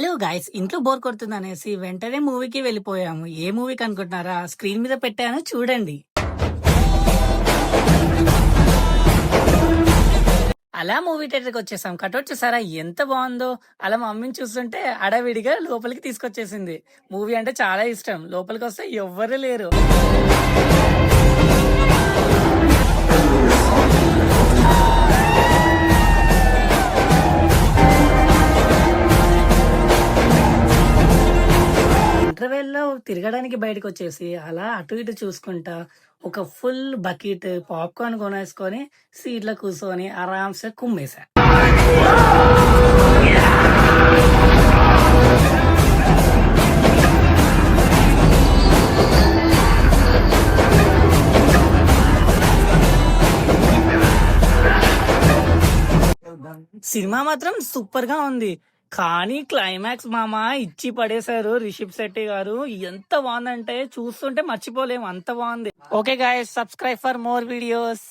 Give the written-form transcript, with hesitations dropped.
Hello guys, ఇంట్లో bore కొడుతుంది అనేసి వెంటనే మూవీకి వెళ్ళిపోయాము. ఏ మూవీకి అనుకుంటున్నారా? స్క్రీన్ మీద పెట్టాను చూడండి. అలా మూవీ థియేటర్కి వచ్చేసాం. కటౌట్ చూసారా ఎంత బాగుందో? అలా మా మమ్మీని చూస్తుంటే అడవిడిగా లోపలికి తీసుకొచ్చేసింది. మూవీ అంటే చాలా ఇష్టం. లోపలికి వస్తే ఎవ్వరు లేరు. ఇంటర్వెల్‌లో తిరగడానికి బయటకొచ్చేసి, అలా అటు ఇటు చూసుకుంటా, ఒక ఫుల్ బకెట్ పాప్‌కార్న్ కొనేసుకొని, సీట్‌లో కూర్చొని ఆరాంసే కుమ్మేశా. సినిమా మాత్రం సూపర్‌గా ఉంది. కానీ క్లైమాక్స్ మామ ఇచ్చి పడేశారు రిషబ్ శెట్టి గారు. ఎంత బాగుందంటే చూస్తుంటే మర్చిపోలేము, అంత బాగుంది. Okay guys, subscribe for more videos.